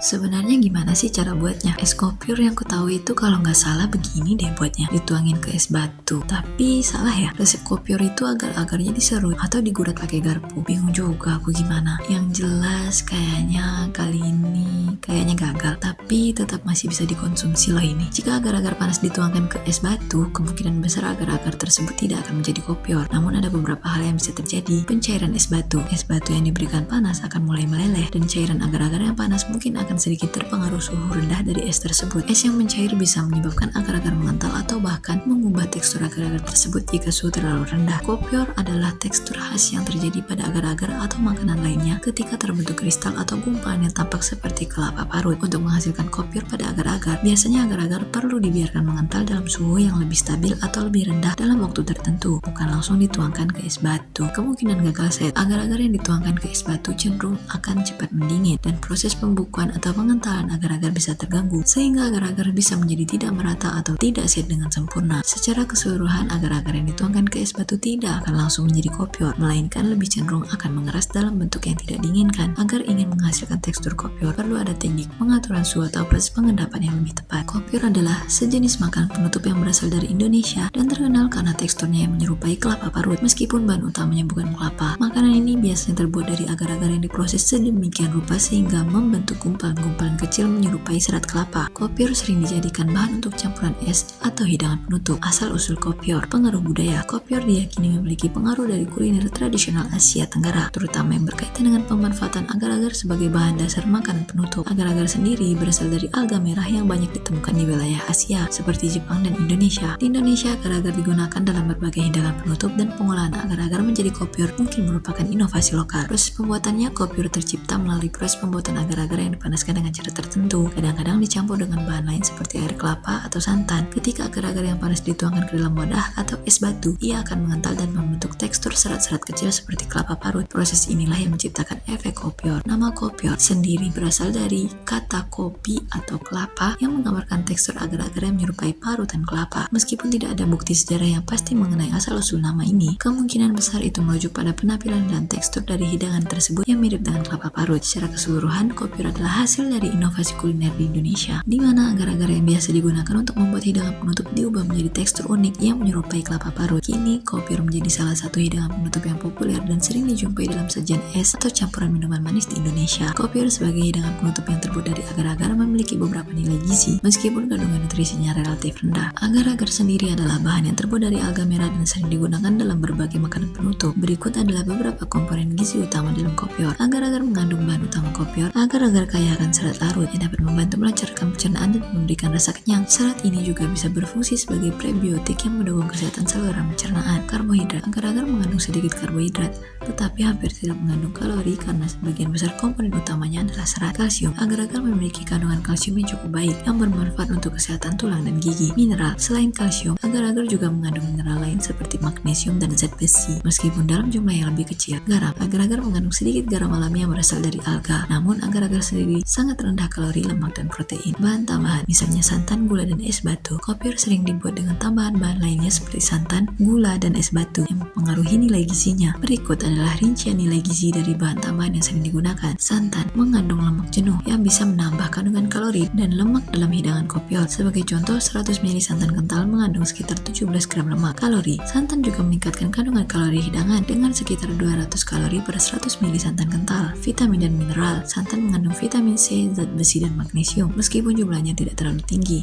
Sebenarnya gimana sih cara buatnya? Es kopior yang ku tahu itu kalau nggak salah begini deh buatnya. Dituangin ke es batu. Tapi salah ya, resep kopior itu agar-agarnya diserut atau digurat pakai garpu. Bingung juga aku gimana. Yang jelas kayaknya kali ini gagal. Tapi tetap masih bisa dikonsumsi loh ini. Jika agar-agar panas dituangkan ke es batu, kemungkinan besar agar-agar tersebut tidak akan menjadi kopior. Namun ada beberapa hal yang bisa terjadi. Pencairan es batu. Es batu yang diberikan panas akan mulai meleleh dan cairan agar-agar yang panas mungkin akan sedikit terpengaruh suhu rendah dari es tersebut. Es yang mencair bisa menyebabkan agar-agar mengental atau bahkan mengubah tekstur agar-agar tersebut jika suhu terlalu rendah. Kopior adalah tekstur khas yang terjadi pada agar-agar atau makanan lainnya ketika terbentuk kristal atau gumpalan yang tampak seperti kelapa parut. Untuk menghasilkan kopior pada agar-agar, biasanya agar-agar perlu dibiarkan mengental dalam suhu yang lebih stabil atau lebih rendah dalam waktu tertentu, bukan langsung dituangkan ke es batu. Kemungkinan gagal set, agar-agar yang dituangkan ke es batu cenderung akan cepat mendingin dan proses pembukuan atau pengentalan agar-agar bisa terganggu, sehingga agar-agar bisa menjadi tidak merata atau tidak set dengan sempurna. Secara keseluruhan, agar-agar yang dituangkan ke es batu tidak akan langsung menjadi kopior, melainkan lebih cenderung akan mengeras dalam bentuk yang tidak diinginkan. Agar ingin menghasilkan tekstur kopior, perlu ada teknik pengaturan suhu atau proses pengendapan yang lebih tepat. Kopior adalah sejenis makanan penutup yang berasal dari Indonesia dan terkenal karena teksturnya yang menyerupai kelapa parut. Meskipun bahan utamanya bukan kelapa, makanan ini biasanya terbuat dari agar-agar yang diproses sedemikian rupa sehingga membentuk gumpalan kecil menyerupai serat kelapa. Kopior sering dijadikan bahan untuk campuran es atau hidangan penutup. Asal-usul kopior. Pengaruh budaya. Kopior diyakini memiliki pengaruh dari kuliner tradisional Asia Tenggara, terutama yang berkaitan dengan pemanfaatan agar-agar sebagai bahan dasar makanan penutup. Agar-agar sendiri berasal dari alga merah yang banyak ditemukan di wilayah Asia, seperti Jepang dan Indonesia. Di Indonesia, agar-agar digunakan dalam berbagai hidangan penutup dan pengolahan agar-agar menjadi kopior mungkin merupakan inovasi lokal. Proses pembuatannya, kopior tercipta melalui proses pembuatan agar-agar yang dipanaskan dengan cara tertentu, kadang-kadang dicampur dengan bahan lain seperti air kelapa atau santan. Ketika agar-agar yang panas dituangkan ke dalam wadah atau es batu, ia akan mengental dan membentuk tekstur serat-serat kecil seperti kelapa parut. Proses inilah yang menciptakan efek kopior. Nama kopior sendiri berasal dari kata kopi atau kelapa yang menggambarkan tekstur agar-agar yang menyerupai parutan kelapa. Meskipun tidak ada bukti sejarah yang pasti mengenai asal-usul nama ini, kemungkinan besar itu merujuk pada penampilan dan tekstur dari hidangan tersebut yang mirip dengan kelapa parut. Secara keseluruhan, kopior adalah hasil dari inovasi kuliner di Indonesia, di mana agar-agar yang biasa digunakan untuk membuat hidangan penutup diubah menjadi tekstur unik yang menyerupai kelapa parut. Kini, kopior menjadi salah satu hidangan penutup yang populer dan sering dijumpai dalam sajian es atau campuran minuman manis di Indonesia. Kopior sebagai hidangan penutup yang terbuat dari agar-agar memiliki beberapa nilai gizi, meskipun kandungan nutrisinya relatif rendah. Agar-agar sendiri adalah bahan yang terbuat dari alga merah dan sering digunakan dalam berbagai makanan penutup. Berikut adalah beberapa komponen gizi utama dalam kopior. Agar-agar mengandung bahan utama kopior. Agar-agar kaya akan serat larut yang dapat membantu melancarkan pencernaan dan memberikan rasa kenyang. Serat ini juga bisa berfungsi sebagai prebiotik yang mendukung kesehatan saluran pencernaan. Karbohidrat. Agar-agar mengandung sedikit karbohidrat, tetapi hampir tidak mengandung kalori karena sebagian besar komponen utamanya adalah serat. Kalsium. Agar-agar memiliki kandungan kalsium yang cukup baik yang bermanfaat untuk kesehatan tulang dan gigi. Mineral. Selain kalsium, agar-agar juga mengandung mineral lain seperti magnesium dan zat besi, meskipun dalam jumlah yang lebih kecil. Garam. Agar-agar mengandung sedikit garam alami yang berasal dari alga, namun agar-agar sendiri sangat rendah kalori, lemak, dan protein. Bahan tambahan, misalnya santan, gula, dan es batu. Kopior sering dibuat dengan tambahan bahan lainnya seperti santan, gula, dan es batu yang mempengaruhi nilai gizinya. Berikut adalah rincian nilai gizi dari bahan tambahan yang sering digunakan. Santan mengandung lemak jenuh yang bisa menambah kandungan kalori dan lemak dalam hidangan kopior. Sebagai contoh, 100 ml santan kental mengandung sekitar 17 gram lemak. Kalori. Santan juga meningkatkan kandungan kalori hidangan dengan sekitar 200 kalori per 100 ml santan kental. Vitamin dan mineral. Santan mengandung vitamin C, zat besi, dan magnesium, meskipun jumlahnya tidak terlalu tinggi.